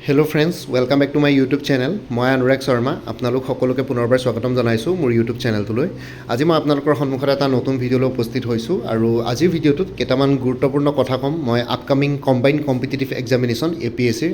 Hello' friends, welcome back to my YouTube channel. মই অনুৰাগ শৰ্মা। আপোনালোক সকলোকে পুনৰবাৰ স্বাগতম জনাইছোঁ মোৰ ইউটিউব চেনেলটোলৈ। আজি মই আপোনালোকৰ সন্মুখত এটা নতুন ভিডিঅ'লৈ উপস্থিত হৈছোঁ আৰু আজিৰ ভিডিঅ'টোত কেইটামান গুৰুত্বপূৰ্ণ কথা ক'ম মই আপকামিং কম্বাইণ্ড কম্পিটিটিভ এক্সামিনেশ্যন APSCৰ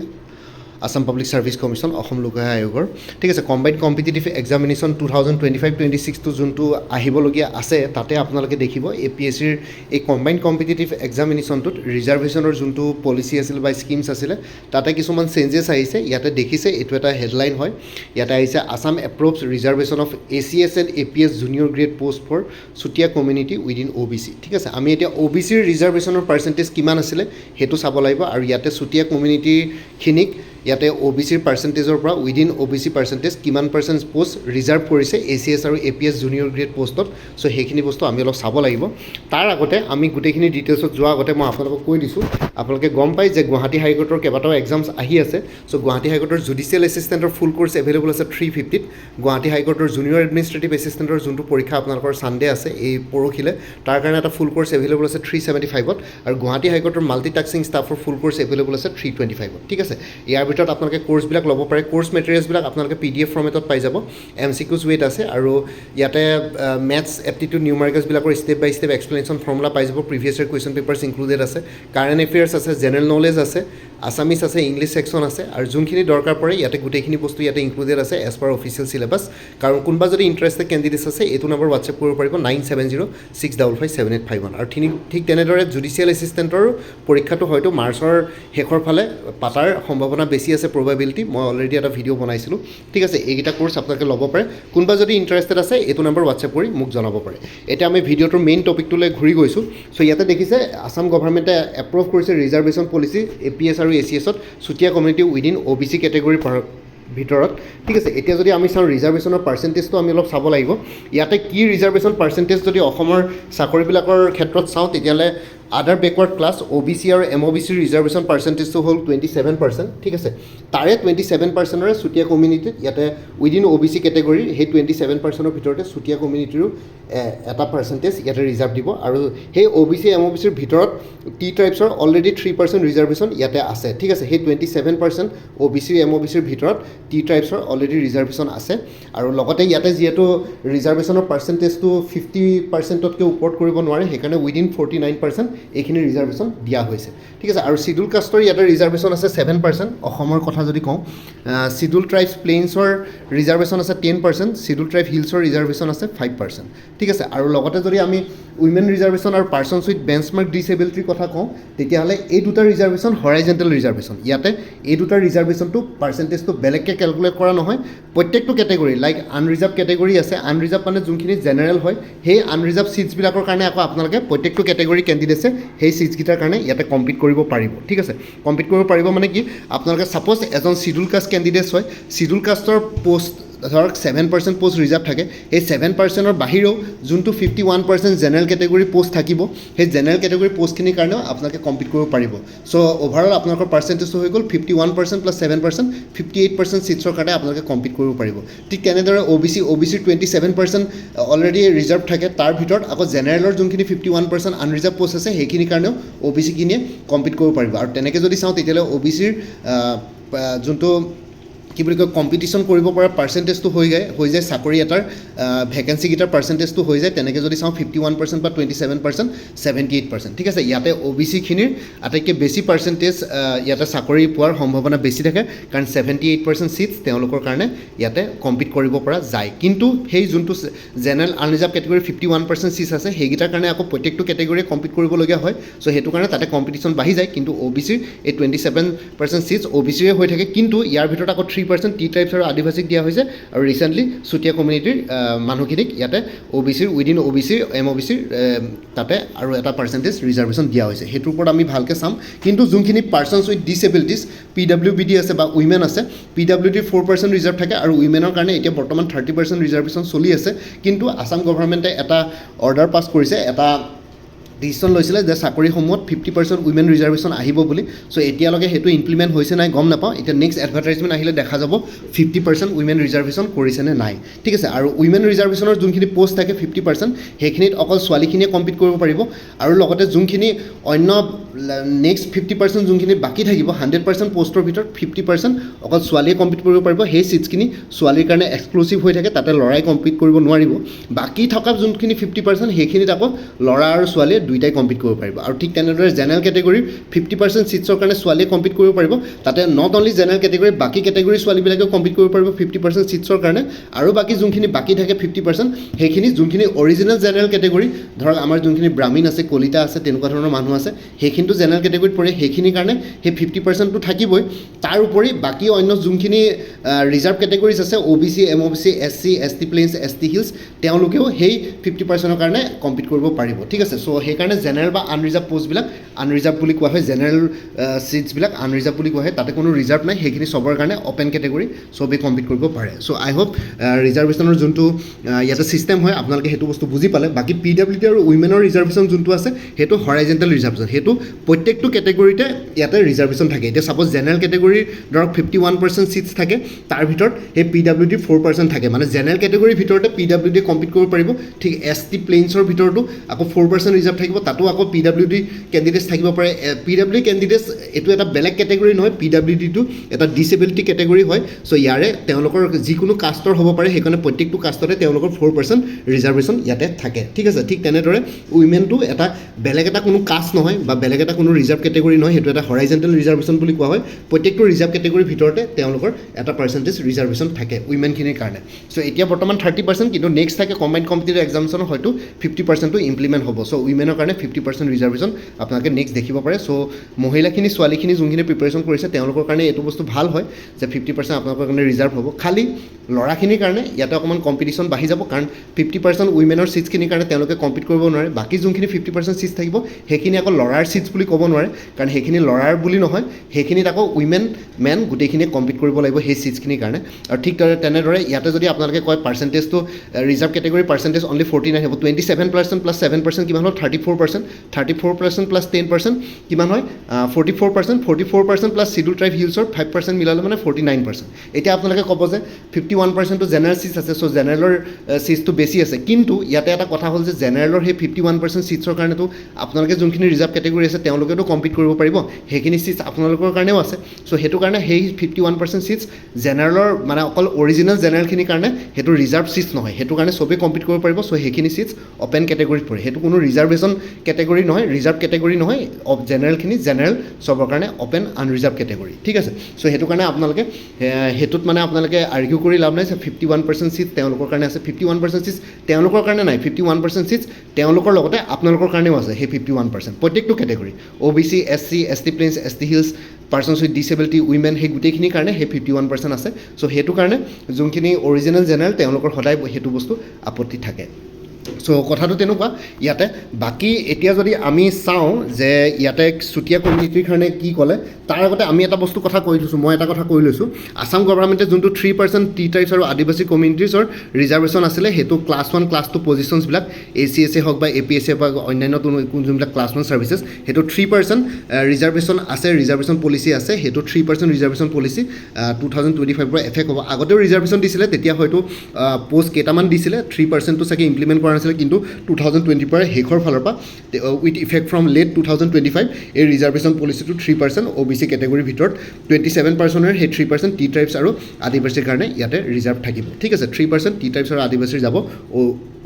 Assam public service commission Assam লোক সেৱা আয়োগৰ ঠিক আছে কম্বাইণ্ড কম্পিটিটিভ এক্সামিনেশ্যন 2025-26টো যোনটো আহিবলগীয়া আছে তাতে আপোনালোকে দেখিব APSCৰ এই কম্বাইণ্ড কম্পিটিটিভ এক্সামিনেশ্যনটোত ৰিজাৰ্ভেশ্যনৰ যোনটো পলিচি আছিল বা স্কিমছ আছিলে তাতে কিছুমান চেঞ্জেছ আহিছে। ইয়াতে দেখিছে এইটো এটা হেডলাইন হয়। ইয়াতে আহিছে Assam approves reservation of ACS and APS junior grade post for Chutia community within OBC। ঠিক আছে, আমি এতিয়া OBCৰ ৰিজাৰ্ভেশ্যনৰ পাৰ্চেণ্টেজ কিমান আছিলে সেইটো চাব লাগিব আৰু ইয়াতে চুতীয়া কমিউনিটিখিনিক ইয়াতে OBCৰ পাৰ্চেণ্টেজৰ পৰা উইদিন OBC পাৰ্চেণ্টেজ কিমান পাৰ্চেণ্ট পোষ্ট ৰিজাৰ্ভ কৰিছে ACS আৰু APS জুনিয়ৰ গ্ৰেড পোষ্টত। চ' সেইখিনি বস্তু আমি অলপ চাব লাগিব। তাৰ আগতে আমি গোটেইখিনি ডিটেইলছত যোৱাৰ আগতে মই আপোনালোকক কৈ দিছোঁ, আপোনালোকে গম পায় যে গুৱাহাটী হাইকোৰ্টৰ কেইবাটাও এক্সামছ আহি আছে। চ' গুৱাহাটী হাইকোৰ্টৰ জুডিচিয়েল এছিষ্টেণ্টৰ ফুল কোৰ্চ এভেইলেবল আছে 350ত। গুৱাহাটী হাইকোৰ্টৰ জুনিয়ৰ এডমিনিষ্ট্ৰেটিভ এছিষ্টেণ্টৰ যোনটো পৰীক্ষা আপোনালোকৰ ছানডে আছে এই পৰহিলে, তাৰ কাৰণে এটা ফুল কোৰ্চ এভেইলেবল আছে 375ত আৰু গুৱাহাটী হাইকোৰ্টৰ মাল্টিটাস্কিং ষ্টাফৰ ফুল কোৰ্চ এভেইলেবল আছে 325ত। ঠিক আছে, ইয়াৰ ভিতৰত আপোনালোকে কোৰ্চবিলাক ল'ব পাৰে। কোৰ্চ মেটেৰিয়েলছবিলাক আপোনালোকে PDF ফৰ্মেটত পাই যাব। MCQs ৱেইট আছে আৰু ইয়াতে maths aptitude নিউমাৰিকেলছবিলাকৰ step by step explanation formula পাই যাব। Previous year question papers included আছে, কাৰেণ্ট এফেয়াৰ্ছ আছে, জেনেৰেল নলেজ আছে, আছামিছ আছে, ইংলিছ ছেকশ্যন আছে আৰু যোনখিনি দৰকাৰ পৰে ইয়াতে গোটেইখিনি বস্তু ইয়াতে ইনক্লুডেড আছে এজ পাৰ অফিচিয়েল চিলেবাছ। কাৰণ কোনোবা যদি ইণ্টাৰেষ্টেড কেণ্ডিডেটছ আছে এইটো নম্বৰ হোৱাটছএপ কৰিব পাৰিব 9706557851 আৰু ঠিক তেনেদৰে জুডিচিয়েল এছিষ্টেণ্টৰ পৰীক্ষাটো হয়তো মাৰ্চৰ শেষৰ ফালে পাতাৰ সম্ভাৱনা বেছি আছে, প্ৰবাবিলিটি। মই অলৰেডি এটা ভিডিঅ' বনাইছিলোঁ। ঠিক আছে, এইকেইটা কোৰ্চ আপোনালোকে ল'ব পাৰে। কোনোবা যদি ইণ্টাৰেষ্টেড আছে এইটো নম্বৰ হোৱাটছএপ কৰি মোক জনাব পাৰে। এতিয়া আমি ভিডিঅ'টোৰ মেইন টপিকটোলৈ ঘূৰি গৈছোঁ। চ' ইয়াতে দেখিছে আসাম গভৰ্ণমেণ্টে এপ্ৰুভ কৰিছে ৰিজাৰ্ভেশ্যন পলিচি APS আৰু ACSত চুতীয়া কমিউনিটি উইদিন OBC কেটেগৰীৰ ভিতৰত। ঠিক আছে, এতিয়া যদি আমি চাওঁ ৰিজাৰ্ভেশ্যনৰ পাৰ্চেণ্টেজটো আমি অলপ চাব লাগিব। ইয়াতে কি ৰিজাৰ্ভেশ্যন পাৰ্চেণ্টেজ যদি অসমৰ চাকৰিবিলাকৰ ক্ষেত্ৰত চাওঁ তেতিয়াহ'লে আদাৰ বেকৱাৰ্ড ক্লাছ OBC আৰু MOBCৰ ৰিজাৰ্ভেশ্যন পাৰ্চেণ্টেজটো হ'ল 27%। ঠিক আছে, তাৰে 27%ৰে চুতীয়া কমিউনিটিত ইয়াতে উইদিন OBC কেটেগৰীৰ সেই 27%ৰ ভিতৰতে চুতীয়া কমিউনিটিৰো এটা পাৰ্চেণ্টেজ ইয়াতে ৰিজাৰ্ভ দিব আৰু সেই OBC MOBCৰ ভিতৰত T ট্ৰাইবছৰ অলৰেডি 3% ৰিজাৰ্ভেশ্যন ইয়াতে আছে। ঠিক আছে, সেই 27% OBC MOBCৰ ভিতৰত T ট্ৰাইবছৰ অলৰেডি ৰিজাৰ্ভেশ্যন আছে আৰু লগতে ইয়াতে যিহেতু ৰিজাৰ্ভেশ্যনৰ পাৰ্চেণ্টেজটো 50%তকৈ ওপৰত কৰিব নোৱাৰে সেইকাৰণে উইদিন 49% এইখিনি ৰিজাৰ্ভেশ্যন দিয়া হৈছে। ঠিক আছে, আৰু চিডুল কাষ্টৰ ইয়াতে ৰিজাৰ্ভেশ্যন আছে 7%। অসমৰ কথা যদি কওঁ, চিডুল ট্ৰাইবছ প্লেইনছৰ ৰিজাৰ্ভেশ্যন আছে 10%, চিডুল ট্ৰাইব হিলছৰ ৰিজাৰ্ভেশ্যন আছে 5%। ঠিক আছে, আৰু লগতে যদি আমি উইমেন ৰিজাৰ্ভেশ্যন আৰু পাৰ্চনছ উইথ বেঞ্চমাৰ্ক ডিচেবিলিটিৰ কথা কওঁ তেতিয়াহ'লে এই দুটা ৰিজাৰ্ভেশ্যন হৰাইজেণ্টেল ৰিজাৰ্ভেশ্যন। ইয়াতে এই দুটা ৰিজাৰ্ভেশ্যনটো পাৰ্চেণ্টেজটো বেলেগকৈ কেলকুলেট কৰা নহয়। প্ৰত্যেকটো কেটেগৰী লাইক আনৰিজাৰ্ভ কেটেগৰী আছে, আনৰিজাৰ্ভ মানে যোনখিনি জেনেৰেল হয় সেই আনৰিজাৰ্ভ ছিটছবিলাকৰ কাৰণে আকৌ আপোনালোকে প্ৰত্যেকটো কেটেগৰী কেণ্ডিডেটছে সেই ছিটছকেইটাৰ কাৰণে ইয়াতে কম্পিট কৰিব পাৰিব। ঠিক আছে, কম্পিট কৰিব পাৰিব মানে কি, আপোনালোকে ছাপ'জ এজন চিডুল কাষ্ট কেণ্ডিডেটছ হয়, চিডুল কাষ্টৰ পষ্ট ধৰক 7% পষ্ট ৰিজাৰ্ভ থাকে, সেই 7%ৰ বাহিৰেও যোনটো 51% জেনেৰেল কেটেগৰী পষ্ট থাকিব সেই জেনেৰেল কেটেগৰী পষ্টখিনিৰ কাৰণেও আপোনালোকে কম্পিট কৰিব পাৰিব। চ' অভাৰঅল আপোনালোকৰ পাৰ্চেণ্টেজটো হৈ গ'ল 51% + 7% 58% ছিটছৰ কাৰণে আপোনালোকে কম্পিট কৰিব পাৰিব। ঠিক তেনেদৰে OBCৰ 27% অলৰেডি ৰিজাৰ্ভ থাকে, তাৰ ভিতৰত আকৌ জেনেৰেলৰ যোনখিনি 51% আনৰিজাৰ্ভ পষ্ট আছে সেইখিনিৰ কাৰণেও OBCখিনিয়ে কম্পিট কৰিব পাৰিব। আৰু তেনেকৈ যদি চাওঁ তেতিয়াহ'লে OBCৰ যোনটো কি বুলি কয় কম্পিটিশ্যন কৰিব পৰা পাৰ্চেণ্টেজটো হৈ যায় চাকৰি এটাৰ ভেকেঞ্চিকেইটাৰ পাৰ্চেণ্টেজটো হৈ যায়। তেনেকৈ যদি চাওঁ 51% বা 27% 78%। ঠিক আছে, ইয়াতে OBCখিনিৰ আটাইতকৈ বেছি পাৰ্চেণ্টেজ ইয়াতে চাকৰি পোৱাৰ সম্ভাৱনা বেছি থাকে কাৰণ 78% ছিটছ তেওঁলোকৰ কাৰণে ইয়াতে কম্পিট কৰিব পৰা যায়। কিন্তু সেই যোনটো জেনেৰেল আনৰিজাৰ্ভ কেটেগৰী 51% ছিটছ আছে সেইকেইটাৰ কাৰণে আকৌ প্ৰত্যেকটো কেটেগৰীয়ে কম্পিট কৰিবলগীয়া হয়। চ' সেইটো কাৰণে তাতে কম্পিটিশ্যন বাঢ়ি যায়। কিন্তু OBCৰ এই 27% ছিটছ OBCৰে হৈ থাকে, কিন্তু ইয়াৰ ভিতৰত আকৌ 3% T ট্ৰাইবছ আৰু আদিবাসীক দিয়া হৈছে আৰু ৰিচেণ্টলি চুতীয়া কমিউনিটিৰ মানুহখিনিক ইয়াতে OBCৰ উইদিন OBC MOBCৰ তাতে আৰু এটা পাৰ্চেণ্টেজ ৰিজাৰ্ভেশ্যন দিয়া হৈছে। সেইটোৰ ওপৰত আমি ভালকৈ চাম। কিন্তু যোনখিনি পাৰ্চনছ উইথ ডিচেবিলিটিছ PWBD আছে বা উইমেন আছে, PWDৰ 4% ৰিজাৰ্ভ থাকে আৰু উইমেনৰ কাৰণে এতিয়া বৰ্তমান 30% ৰিজাৰ্ভেশ্যন চলি আছে। কিন্তু আসাম গভৰ্ণমেণ্টে এটা অৰ্ডাৰ পাছ কৰিছে, এটা ডিচিশ্যন লৈছিলে যে চাকৰিসমূহত 50% উইমেন ৰিজাৰ্ভেশ্যন আহিব বুলি। চ' এতিয়ালৈকে সেইটো ইমপ্লিমেণ্ট হৈছে নাই গম নাপাওঁ। এতিয়া নেক্সট এডভাৰটাইজমেণ্ট আহিলে দেখা যাব 50% উইমেন ৰিজাৰ্ভেশ্যন কৰিছে নে নাই। ঠিক আছে, আৰু উইমেন ৰিজাৰ্ভেশ্যনৰ যোনখিনি পষ্ট থাকে 50% সেইখিনিত অকল ছোৱালীখিনিয়ে কম্পিট কৰিব পাৰিব আৰু লগতে যোনখিনি অন্য নেক্সট 50% যোনখিনি বাকী থাকিব 100% পোষ্টৰ ভিতৰত 50% অকল ছোৱালীয়ে কম্পিট কৰিব পাৰিব সেই ছিটছখিনি ছোৱালীৰ কাৰণে এক্সক্লুচিভ হৈ থাকে তাতে ল'ৰাই কম্পিট কৰিব নোৱাৰিব বাকী থকা যোনখিনি 50% সেইখিনিত আকৌ ল'ৰা আৰু ছোৱালীয়ে দুইটাই কম্পিট কৰিব পাৰিব আৰু ঠিক তেনেদৰে জেনেৰেল কেটেগৰীৰ 50% ছিটছৰ কাৰণে ছোৱালীয়ে কম্পিট কৰিব পাৰিব তাতে নট অনলি জেনেৰেল কেটেগৰী বাকী কেটেগৰীৰ ছোৱালীবিলাকেও কম্পিট কৰিব পাৰিব 50% ছিটছৰ কাৰণে আৰু বাকী যোনখিনি বাকী থাকে 50% সেইখিনি যোনখিনি অৰিজিনেল জেনেৰেল কেটেগৰী ধৰক আমাৰ যোনখিনি ব্ৰাহ্মণ আছে কলিতা আছে তেনেকুৱা ধৰণৰ মানুহ আছে সেইখিনিতো জেনেৰেল কেটেগৰীত পৰে সেইখিনিৰ কাৰণে সেই 50%টো থাকিবই তাৰ উপৰি বাকী অন্য যোনখিনি ৰিজাৰ্ভ কেটেগৰীজ আছে OBC MOBC SC ST plains ST hills তেওঁলোকেও সেই 50%ৰ কাৰণে কম্পিট কৰিব পাৰিব ঠিক আছে চ' সেইকাৰণে জেনেৰেল বা আনৰিজাৰ্ভ পোষ্টবিলাক আনৰিজাৰ্ভ বুলি কোৱা হয় জেনেৰেল ছিটছবিলাক আনৰিজাৰ্ভ বুলি কোৱা হয় তাতে কোনো ৰিজাৰ্ভ নাই সেইখিনি চবৰ কাৰণে অপেন কেটেগৰী চবেই কম্পিট কৰিব পাৰে চ' আই হোপ ৰিজাৰ্ভেশ্যনৰ যোনটো ইয়াতে ছিষ্টেম হয় আপোনালোকে সেইটো বস্তু বুজি পালে বাকী PWD আৰু উইমেনৰ ৰিজাৰ্ভেশ্যন যোনটো আছে সেইটো হৰাইজেণ্টেল ৰিজাৰ্ভেশ্যন সেইটো প্ৰত্যেকটো কেটেগৰীতে ইয়াতে ৰিজাৰ্ভেশ্যন থাকে এতিয়া ছাপ'জ জেনেৰেল কেটেগৰীৰ ধৰক 51% ছিটছ থাকে তাৰ ভিতৰত সেই PWD 4% থাকে মানে জেনেৰেল কেটেগৰীৰ ভিতৰতে PWD কম্পিট কৰিব পাৰিব ঠিক ST প্লেইনছৰ ভিতৰতো আকৌ 4% ৰিজাৰ্ভ থাকিব তাতো আকৌ PWD কেণ্ডিডেটছ থাকিব পাৰে PWD কেণ্ডিডেটছ এইটো এটা বেলেগ কেটেগৰী নহয় PWDটো এটা ডিচেবিলিটি কেটেগৰী হয় চ' ইয়াৰে তেওঁলোকৰ যিকোনো কাষ্টৰ হ'ব পাৰে সেইকাৰণে প্ৰত্যেকটো কাষ্টতে তেওঁলোকৰ 4% ৰিজাৰ্ভেশ্যন ইয়াতে থাকে ঠিক আছে ঠিক তেনেদৰে উইমেনটো এটা বেলেগ এটা কোনো কাষ্ট নহয় বা বেলেগ এটা কোনো ৰিজাৰ্ভ কেটেগৰী নহয় সেইটো এটা হৰাইজেণ্টেল ৰিজাৰ্ভেশ্যন বুলি কোৱা হয় প্ৰত্যেকটো ৰিজাৰ্ভ কেটেগৰীৰ ভিতৰতে তেওঁলোকৰ এটা পাৰ্চেণ্টেজ ৰিজাৰ্ভেশ্যন থাকে উইমেনখিনিৰ কাৰণে চ' এতিয়া বৰ্তমান 30% কিন্তু নেক্সট থাকে কম্বাইণ্ড কম্পিটিটিভ এক্সামছনৰ হয়তো 50%টো ইমপ্লিমেণ্ট হ'ব চ' উইমেনৰ কাৰণে 50% ৰিজাৰ্ভেশ্যন আপোনালোকে নেক্সট দেখিব পাৰে চ' মহিলাখিনি ছোৱালীখিনি যোনখিনি প্ৰিপেৰেশ্যন কৰিছে তেওঁলোকৰ কাৰণে এইটো বস্তু ভাল হয় যে 50% আপোনালোকৰ কাৰণে ৰিজাৰ্ভ হ'ব খালি ল'ৰাখিনিৰ কাৰণে ইয়াতে অকণমান কম্পিটিশ্যন বাঢ়ি যাব কাৰণ 50% উইমেনৰ ছিটছখিনিৰ কাৰণে তেওঁলোকে কম্পিট কৰিব নোৱাৰে বাকী যোনখিনি 50% ছিটছ থাকিব সেইখিনি আকৌ ল'ৰাৰ ছিটছ বুলি ক'ব নোৱাৰে কাৰণ সেইখিনি ল'ৰাৰ বুলি নহয় সেইখিনিত আকৌ উইমেন মেন গোটেইখিনিয়ে কম্পিট কৰিব লাগিব সেই ছিটছখিনিৰ কাৰণে আৰু ঠিক তেনেদৰে ইয়াতে যদি আপোনালোকে কয় পাৰ্চেণ্টেজটো ৰিজাৰ্ভ কেটেগৰী পাৰ্চেণ্টেজ অনলি 49 হ'ব 27% প্লাছ 7% কিমান হ'ল 34% 34% প্লাছ 10% কিমান হয় 44% 44% প্লাছ চিডুল ট্ৰাইব হিলছৰ 5% মিলালে মানে 49% এতিয়া আপোনালোকে ক'ব যে 51%টো জেনেৰেল ছিটছ আছে চ' জেনেৰেলৰ ছিটছটো বেছি আছে কিন্তু ইয়াতে এটা কথা হ'ল যে জেনেৰেলৰ সেই 51% ছিটছৰ কাৰণেতো আপোনালোকে যোনখিনি ৰিজাৰ্ভ কেটেগৰী আছে তেওঁলোকেতো কম্পিট কৰিব পাৰিব সেইখিনি ছিটছ আপোনালোকৰ কাৰণেও আছে চ' সেইটো কাৰণে সেই 51% ছিটছ জেনেৰেলৰ মানে অকল অৰিজিনেল জেনেৰেলখিনিৰ কাৰণে সেইটো ৰিজাৰ্ভ ছিটছ নহয় সেইটো কাৰণে চবেই কম্পিট কৰিব পাৰিব চ' সেইখিনি ছিটছ অপেন কেটেগৰীত পৰে সেইটো কোনো ৰিজাৰ্ভেশ্যন কেটেগৰী নহয় ৰিজাৰ্ভ কেটেগৰী নহয় জেনেৰেলখিনি জেনেৰেল চবৰ কাৰণে অপেন আনৰিজাৰ্ভ কেটেগৰী ঠিক আছে চ' সেইটো কাৰণে আপোনালোকে সেইটোত মানে আপোনালোকে আৰ্গিউ কৰি লাভ নাই যে 51% ছিটছ তেওঁলোকৰ কাৰণে আছে 51% ছিটছ তেওঁলোকৰ কাৰণে নাই 51% ছিটছ তেওঁলোকৰ লগতে আপোনালোকৰ কাৰণেও আছে সেই 51% প্ৰত্যেকটো category OBC SC ST plains ST hills persons with disability women সেই গোটেইখিনিৰ কাৰণে সেই 51% আছে চ' সেইটো কাৰণে যোনখিনি অৰিজিনেল জেনেৰেল তেওঁলোকৰ সদায় সেইটো বস্তু আপত্তি থাকে চ' কথাটো তেনেকুৱা ইয়াতে বাকী এতিয়া যদি আমি চাওঁ যে ইয়াতে চুতীয়া কমিউনিটিৰ কাৰণে কি ক'লে তাৰ আগতে আমি এটা বস্তু কথা কৈ লৈছোঁ মই এটা কথা কৈ লৈছোঁ আছাম গভৰ্ণমেণ্টে যোনটো 3% টি টাইপছ আৰু আদিবাসী কমিউনিটিছৰ ৰিজাৰ্ভেশ্যন আছিলে সেইটো ক্লাছ 1 ক্লাছ 2 পজিশ্যনছবিলাক ACSA হওক বা APSA বা অন্যান্য যোনবিলাক ক্লাছ 1 ছাৰ্ভিচেছ সেইটো 3% ৰিজাৰ্ভেশ্যন আছে ৰিজাৰ্ভেশ্যন পলিচি আছে সেইটো 3% ৰিজাৰ্ভেশ্যন পলিচি 2025 পৰা এফেক্ট হ'ব আগতেও ৰিজাৰ্ভেশ্যন দিছিলে তেতিয়া হয়তো পোষ্ট কেইটামান দিছিলে 3%টো চাগে ইমপ্লিমেণ্ট কৰা নাছিলে কিন্তু 2020 পৰা শেষৰ ফালৰ পৰা উইথ ইফেক্ট ফ্ৰম লেট 2025 এই ৰিজাৰ্ভেশ্যন পলিচিটো 3% OBC কেটেগৰীৰ ভিতৰত 27%ৰ সেই 3% টি ট্ৰাইবছ আৰু আদিবাসীৰ কাৰণে ইয়াতে ৰিজাৰ্ভ থাকিব ঠিক আছে 3% টি ট্ৰাইবছ আৰু আদিবাসীৰ যাব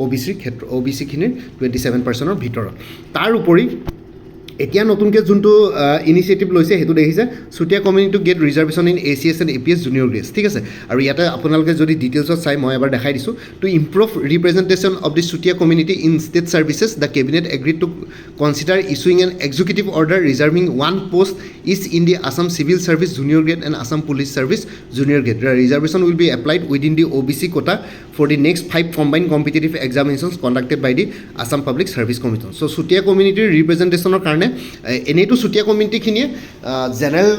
OBCৰ ক্ষেত্ৰ OBCখিনিৰ 27%ৰ ভিতৰত তাৰ উপৰি এতিয়া নতুনকৈ যোনটো ইনিচিয়েটিভ লৈছে সেইটো দেখিছে Chutia community get reservation in ACS and APS junior grades ঠিক আছে আৰু ইয়াতে আপোনালোকে যদি ডিটেইলছত চাই মই এবাৰ দেখাই দিছোঁ to improve representation of the Chutia community in state services the cabinet agreed to consider issuing an executive order reserving 1 post is in the Assam civil service junior grade and Assam police service junior grade reservation will be applied within the OBC quota for the next 5 combined competitive examinations conducted by the Assam public service commission so' Chutia কমিউনিটিৰ ৰিপ্ৰেজেণ্টেশ্যনৰ কাৰণে এনেইতো Chutia কমিউনিটিখিনিয়ে general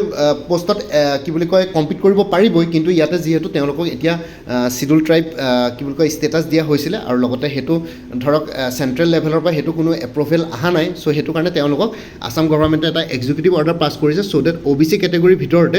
পোষ্টত কি বুলি কয় compete কৰিব পাৰিবই কিন্তু ইয়াতে যিহেতু তেওঁলোকক এতিয়া চিডুল ট্ৰাইব কি বুলি কয় ষ্টেটাছ দিয়া হৈছিলে আৰু লগতে সেইটো ধৰক চেণ্ট্ৰেল লেভেলৰ পৰা সেইটো কোনো এপ্ৰুভেল অহা নাই চ' সেইটো কাৰণে তেওঁলোকক আছাম গভৰ্ণমেণ্টে এটা এক্সিকিউটিভ অৰ্ডাৰ পাছ কৰিছে চ' ডেট OBC কেটেগৰীৰ ভিতৰতে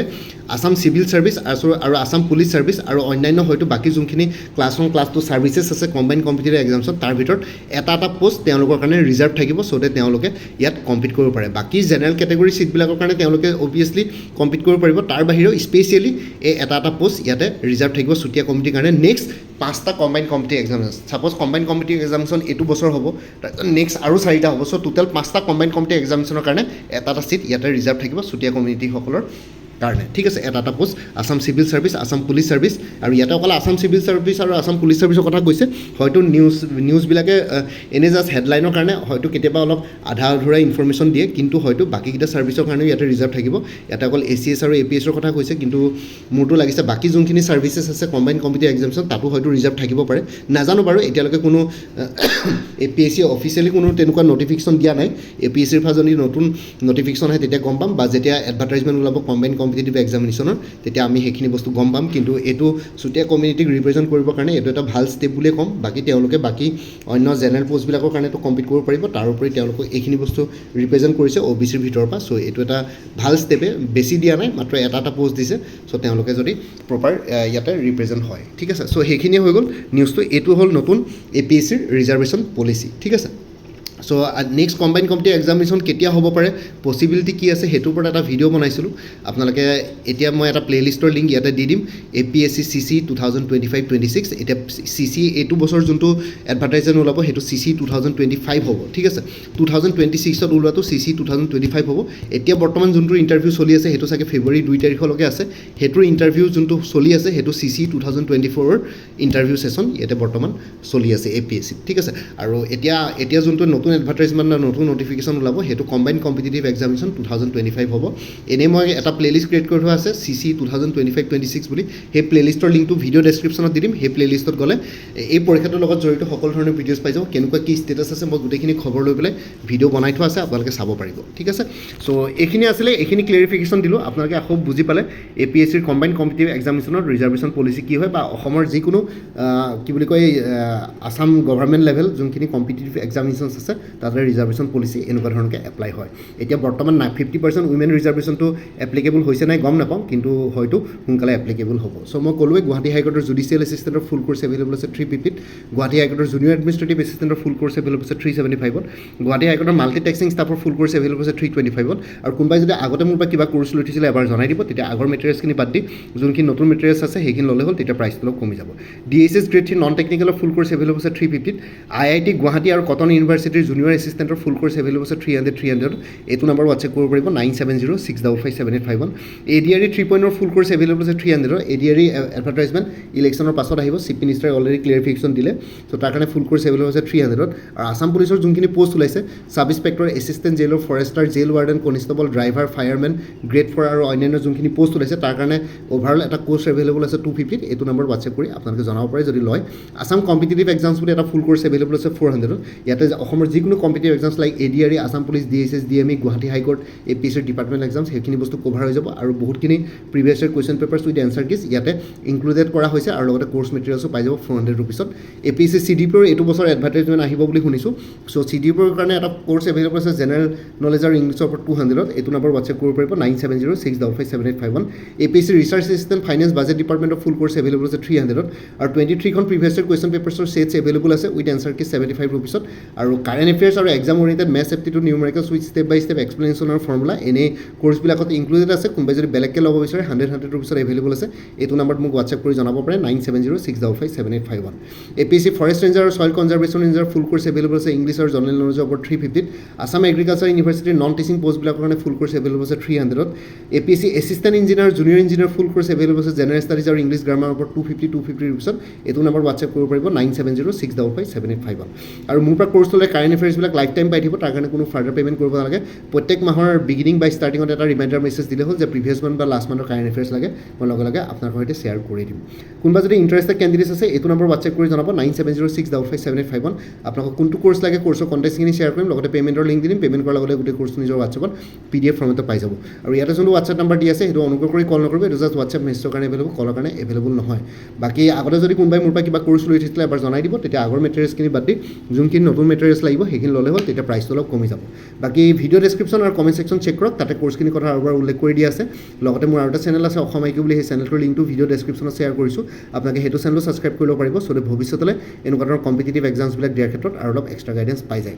আছাম চিভিল ছাৰ্ভিচ আৰু আছাম পুলিচ ছাৰ্ভিচ আৰু অন্যান্য হয়তো বাকী যোনখিনি ক্লাছ 1 ক্লাছ 2 ছাৰ্ভিচেছ আছে কম্বাইণ্ড কম্পিটিটিভ এক্সামছত তাৰ ভিতৰত এটা পোষ্ট তেওঁলোকৰ কাৰণে ৰিজাৰ্ভ থাকিব চ' ডেট তেওঁলোকে ইয়াত কম্পিট কৰিব পাৰে বাকী জেনেৰেল কেটেগৰী ছিটবিলাকৰ কাৰণে তেওঁলোকে অবভিয়াছলি কম্পিট কৰিব পাৰিব তাৰ বাহিৰেও স্পেচিয়েলি এই এটা পোষ্ট ইয়াতে ৰিজাৰ্ভ থাকিব চুতীয়া কমিটিৰ কাৰণে নেক্সট 5টা কম্বাইন কম্পিটিভ এক্সামিনেশ্যন ছাপ'জ কম্বাইন কম্পিটিভ এক্সামিনেশ্যন এইটো বছৰ হ'ব তাৰপিছত নেক্সট আৰু 4টা হ'ব চ' টোটেল 5টা কম্বাইন কম্পিটিভ এক্সামিনেশ্যনৰ কাৰণে এটা ছিট ইয়াতে ৰিজাৰ্ভ থাকিব চুতীয়া কমিটিসকলৰ কাৰণে ঠিক আছে এটা post Assam civil service Assam police service আৰু ইয়াতে অকল আসাম চিভিল ছাৰ্ভিচ আৰু আসাম পুলিচ ছাৰ্ভিচৰ কথা কৈছে হয়তো নিউজবিলাকে এনে জাষ্ট হেডলাইনৰ কাৰণে হয়তো কেতিয়াবা অলপ আধা আধুৰা ইনফৰমেশ্যন দিয়ে কিন্তু হয়তো বাকীকেইটা ছাৰ্ভিচৰ কাৰণেও ইয়াতে ৰিজাৰ্ভ থাকিব ইয়াতে অকল ACS আৰু APSৰ কথা কৈছে কিন্তু মোৰতো লাগিছে বাকী যোনখিনি ছাৰ্ভিচেছ আছে কম্বাইন কম্পিটিভ এক্সামিনেশ্যন তাতো হয়তো ৰিজাৰ্ভ থাকিব পাৰে নাজানো বাৰু এতিয়ালৈকে কোনো APSC অফিচিয়েলি কোনো তেনেকুৱা নটিফিকেশ্যন দিয়া নাই APSCৰ পৰা যদি নতুন নটিফিকেশ্যন আহে তেতিয়া গম পাম বা যেতিয়া এডভাৰটাইজমেণ্ট ওলাব কম্বাইন কম্পিটিটিভ এক্সামিনেশ্যনৰ তেতিয়া আমি সেইখিনি বস্তু গম পাম কিন্তু এইটো চুতীয়া কমিউনিটিক ৰিপ্ৰেজেণ্ট কৰিবৰ কাৰণে এইটো এটা ভাল ষ্টেপ বুলিয়ে ক'ম বাকী তেওঁলোকে বাকী অন্য জেনেৰেল পষ্টবিলাকৰ কাৰণেতো কম্পিট কৰিব পাৰিব তাৰোপৰি তেওঁলোকে এইখিনি বস্তু ৰিপ্ৰেজেণ্ট কৰিছে OBCৰ ভিতৰৰ পৰা চ' এইটো এটা ভাল ষ্টেপে বেছি দিয়া নাই মাত্ৰ এটা পোষ্ট দিছে চ' তেওঁলোকে যদি প্ৰপাৰ ইয়াতে ৰিপ্ৰেজেণ্ট হয় ঠিক আছে চ' সেইখিনিয়ে হৈ গ'ল নিউজটো এইটো হ'ল নতুন APSCৰ ৰিজাৰ্ভেশ্যন পলিচি ঠিক আছে চ' নেক্সট কম্বাইন কম্পিটিভ এক্সামিনেশ্যন কেতিয়া হ'ব পাৰে পচিবিলিটি কি আছে সেইটোৰ ওপৰত এটা ভিডিঅ' বনাইছিলোঁ আপোনালোকে এতিয়া মই এটা প্লে'লিষ্টৰ লিংক ইয়াতে দি দিম APSC CC 2025-26 এতিয়া CC এইটো বছৰ যোনটো এডভাৰটাইজমেণ্ট ওলাব সেইটো CC 2025 হ'ব ঠিক আছে 2026ত ওলোৱাটো CC 2025 হ'ব এতিয়া বৰ্তমান যোনটো ইণ্টাৰভিউ চলি আছে সেইটো চাগে ফেব্ৰুৱাৰী 2 তাৰিখলৈকে আছে সেইটোৰ ইণ্টাৰভিউ যোনটো চলি আছে সেইটো CC 2024ৰ ইণ্টাৰভিউ ছেশ্যন ইয়াতে বৰ্তমান চলি আছে APSC ঠিক আছে আৰু এতিয়া যোনটো নতুন এডভাৰটাইজমেণ্ট বা নতুন নটিফিকেশ্যন ওলাব সেইটো কম্বাইন কম্পিটিটিভ এক্সামিনেশ্যন 2025 হ'ব এনেই মই এটা প্লে'লিষ্ট ক্ৰিয়েট কৰি থোৱা আছে CC 2025-26 বুলি সেই প্লে'লিষ্টৰ লিংকটো ভিডিঅ' ডেছক্ৰিপশ্যনত দি দিম সেই প্লে'লিষ্টত গ'লে এই পৰীক্ষাটোৰ লগত জড়িত সকলো ধৰণৰ ভিডিঅ'জ পাই যাব কেনেকুৱা কি ষ্টেটাছ আছে মই গোটেইখিনি খবৰ লৈ পেলাই ভিডিঅ' বনাই থোৱা আছে আপোনালোকে চাব পাৰিব ঠিক আছে চ' এইখিনি আছিলে এইখিনি ক্লেৰিফিকেশ্যন দিলোঁ আপোনালোকে আকৌ বুজি পালে APSCৰ কম্বাইন কম্পিটিটিভ এক্সামিনেশ্যনৰ ৰিজাৰ্ভেশ্যন পলিচি কি হয় বা অসমৰ যিকোনো কি বুলি কয় আসাম গভৰ্ণমেণ্ট লেভেল যোনখিনি কম্পিটিটিভ এক্সামিনেশ্যনছ আছে তাতে ৰিজাৰ্ভেশ্যন পলিচি এনেকুৱা ধৰণকৈ এপ্লাই হয় এতিয়া বৰ্তমান 50% উইমেন ৰিজাৰ্ভেশ্যনটো এপ্লিকেবল হৈছে নাই গম নাপাওঁ কিন্তু হয়তো সোনকালে এপ্লিকেবল হ'ব চ' মই ক'লোৱে গুৱাহাটী হাইকোৰ্টৰ জুডিচিয়েল এছিষ্টেণ্টৰ ফুল কোৰ্চ এভেইলেবল আছে 350ত গুৱাহাটী হাইকোৰ্টৰ জুনিয়ৰ এডমিনিষ্ট্ৰেটিভ এছিষ্টেণ্টৰ ফুল কোৰ্চ এভেইলেবল আছে 375ত গুৱাহাটী হাইকোৰ্টৰ মাল্টিটেক্সিং ষ্টাফৰ ফুল কোৰ্চ এভেইলেবল আছে 325ত আৰু কোনোবাই যদি আগতে মোৰ পৰা কিবা কোৰ্চ লৈ থৈছিলে এবাৰ জনাই দিব তেতিয়া আগৰ মেটেৰিয়েলছখিনি বাদ দি যোনখিনি নতুন মেটেৰিয়েলছ আছে সেইখিনি ল'লে হ'ল তেতিয়া প্ৰাইচটো অলপ কমি যাব DSS গ্ৰেড 3 নন টেকনিকেলৰ ফুল কোৰ্চ এভেইলেবল আছে 350ত IIT গুৱাহাটী আৰু কটন ইউনিভাৰ্চিটিৰ জুনিয়ৰ এছিষ্টেণ্টৰ ফুল কোৰ্চ এভেইলেবল আছে 300 এইটো নম্বৰ হোৱাটছএপ কৰিব পাৰিব 9706557851 ADRE 3.0 ফুল কোৰ্চ এভেইলেবল আছে 300 ADRE এডভাৰটাইজমেণ্ট ইলেকশ্যনৰ পাছত আহিব চিফ মিনিষ্টাৰে অলৰেডি ক্লিয়াৰিফিকেশ্যন দিলে চ' তাৰ কাৰণে ফুল কোৰ্চ এভেইলেবল আছে 300 আৰু আসাম পুলিচৰ যোনখিনি পোষ্ট ওলাইছে sub inspector assistant jailer forester jail warden constable driver firemen grade 4 আৰু অন্যান্য যোনখিনি পোষ্ট ওলাইছে তাৰ কাৰণে অভাৰঅল এটা কোৰ্চ এভেইলেবল আছে 250 এইটো নম্বৰ হোৱাটছএপ কৰি আপোনালোকে জনাব পাৰে যদি লয় আসাম কম্পিটিটিভ এক্সামছ বুলি এটা ফুল কোৰ্চ এভেইলেবল আছে 400 ইয়াতে অসমৰ যিকোনো competitive exams like ADRE Assam police DSS DME Guwahati high court APSCৰ ডিপাৰ্টমেণ্ট এক্সামছ সেইখিনি বস্তু কভাৰ হৈ যাব আৰু বহুতখিনি previous year question papers with answer keys ইয়াতে ইনক্লুডেড কৰা হৈছে আৰু লগতে কোৰ্চ মেটেৰিয়েলছো পাই যাব 400 ৰুপিছত APSC CDPৰ এইটো বছৰ এডভাৰটাইজমেণ্ট আহিব বুলি শুনিছোঁ চ' CDPৰ কাৰণে এটা কোৰ্চ এভেইলেবল আছে জেনেৰেল নলেজ আৰু ইংলিছৰ ওপৰত 200 এইটো নম্বৰ হোৱাটছএপ কৰিব পাৰিব 9706557851 APSC research assistant finance budget ডিপাৰ্টমেণ্টৰ ফুল কোৰ্চ এভেইলেবল আছে 300 আৰু 23খন প্ৰিভিয়াছ ইয়াৰ কুৱেশ্যন পেপাৰ্ছৰ ছেটছ এভেইলেবল আছে উইথ এনচাৰ কিজ 75 ৰুপিছত আৰু কাৰেণ্ট এফেয়াৰ্ছ আৰু exam oriented maths aptitude numericals with step by step explanation আৰু ফৰ্মুলা এনেই কোৰ্চবিলাকত ইনক্লুডেড আছে কোনোবাই যদি বেলেগকৈ ল'ব বিচাৰে 100 ৰুপিছত এভেইলেবল আছে এইটো নম্বৰত মোক হোৱাটছএপ কৰি জনাব পাৰে 9706557851 APSC ফৰেষ্ট ৰেঞ্জাৰ আৰু soil conservation ranger full course available আছে ইংলিছ আৰু জেনেৰেল নলেজৰ ওপৰত 350ত আসাম এগ্ৰিকালচাৰ ইউনিভাৰ্চিটিৰ নন টিচিং পোষ্টবিলাকৰ কাৰণে ফুল কোৰ্চ এভেইলেবল আছে 300ত APSC assistant engineer junior engineer full course available আছে জেনেৰেল ষ্টাডিজ আৰু ইংলিছ গ্ৰামাৰৰ ওপৰত 250 ৰুপিছত এইটো নম্বৰ হোৱাটছএপ কৰিব পাৰিব 9706557851 আৰু মোৰ পৰা কোৰ্চ ল'লে কাৰেণ্ট এফেয়াৰ্ছবিলাক লাইফ টাইম পাই থাকিব তাৰ কাৰণে কোনো ফাৰ্ডাৰ পে'মেণ্ট কৰিব নালাগে প্ৰত্যেক মাহৰ বিগিনিং বা ষ্টাৰ্টিঙত এটা ৰিমাইণ্ডাৰ মেছেজ দিলে হ'ল যে প্ৰিভিয়াছ মান্থ বা লাষ্ট মান্থৰ কাৰেণ্ট এফেয়াৰ্ছ লাগে মই লগে লগে আপোনাৰ সৈতে শ্বেয়াৰ কৰি দিম কোনোবা যদি ইণ্টাৰেষ্টেড কেণ্ডিডেটছ আছে এইটো নম্বৰ হোৱাটছএপ কৰি জনাব 9706557851 আপোনালোকক কোনটো কোৰ্চ লাগে কোৰ্চৰ কণ্টেক্টখিনি শ্বেয়াৰ কৰিম লগতে পে'মেণ্টৰ লিংক দিম পে'মেণ্ট কৰাৰ লগে লগে গোটেই কোৰ্চটো নিজৰ হোৱাটছএপত PDF ফৰ্মেটত পাই যাব আৰু ইয়াতে যোনটো হোৱাটছএপ নম্বৰ দি আছে সেইটো অনুগ্ৰহ কৰি কল নকৰিব এইটো জাষ্ট হোৱাটছএপ মেছেজৰ কাৰণে এভেইলেবল কলৰ কাৰণে এভেইলেবল নহয় বাকী আগতে যদি কোনোবাই মোৰ পৰা কিবা কোৰ্চ লৈ থৈছিলে এবাৰ জনাই দিব তেতিয়া আগৰ মেটেৰিয়েলছখিনি বাদ দি যোনখিনি নতুন মেটেৰিয়েলছ লাগিব সেইখিনি ল'লে হ'ল তেতিয়া প্ৰাইচটো অলপ কমি যাব বাকী ভিডিঅ' ডেছক্ৰিপশ্যন আৰু কমেণ্ট ছেকশ্যন চেক কৰক তাতে কোৰ্চখিনিৰ কথা আৰু এবাৰ উল্লেখ কৰি দিয়া আছে লগতে মোৰ আৰু এটা চেনেল আছে অসম IQ বুলি সেই চেনেলটোৰ লিংকটো ভিডিঅ' ডেছক্ৰিপশ্যনত শ্বেয়াৰ কৰিছোঁ আপোনালোকে সেইটো চেনেলো ছাবস্ক্ৰাইব কৰিব পাৰিব চ' ভৱিষ্যতলৈ এনেকুৱা ধৰণৰ কম্পিটিটিভ এক্সামছবিলাক দিয়াৰ ক্ষেত্ৰত আৰু অলপ এক্সট্ৰা গাইডেঞ্চ পাই যায়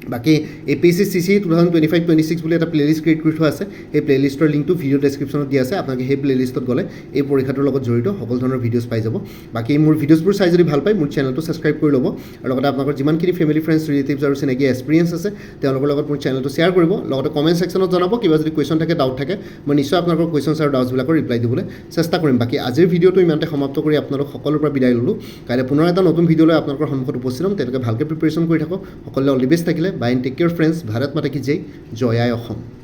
বাকী APSC CCE 2025-26 বুলি এটা প্লেলিষ্ট ক্ৰিয়েট কৰি থোৱা আছে সেই প্লেলিষ্টৰ লিংকটো ভিডিঅ' ডেছক্ৰিপশ্যনত দিয়া আছে আপোনালোকে সেই প্লেলিষ্টত গ'লে এই পৰীক্ষাটোৰ লগত জড়িত সকলো ধৰণৰ ভিডিঅ'ছ পাই যাব বাকী মোৰ ভিডিঅ'ছবোৰ চাই যদি ভাল পায় মোৰ চেনেলটো ছাবস্ক্ৰাইব কৰি ল'ব আৰু লগতে আপোনালোকৰ যিমানখিনি ফেমিলি ফ্ৰেণ্ডছ ৰিলেটিভছ আৰু চিনাকি এক্সপিৰিয়েঞ্চ আছে তেওঁলোকৰ লগত মোৰ চেনেলটো শ্বেয়াৰ কৰিব লগতে কমেণ্ট ছেকশ্যনত জনাব কিবা যদি কুৱেশ্যন থাকে ডাউট থাকে মই নিশ্চয় আপোনালোকৰ কুৱেশ্যনছ আৰু ডাউটছবিলাকৰ ৰিপ্লাই দিবলৈ চেষ্টা কৰিম বাকী আজিৰ ভিডিঅ'টো ইমানতে সমাপ্ত কৰি আপোনালোক সকলোৰ পৰা বিদায় ল'লোঁ কাইলৈ পুনৰ এটা নতুন ভিডিঅ' লৈ আপোনালোকৰ সন্মুখত উপস্থিত হ'ম তেওঁলোকে ভালকৈ প্ৰিপেৰেশ্যন কৰি থাকক সকলোৱে অল দি বেষ্ট থাকিলে bye and take care friends Bharat Mata কি জয় জয় আই অসম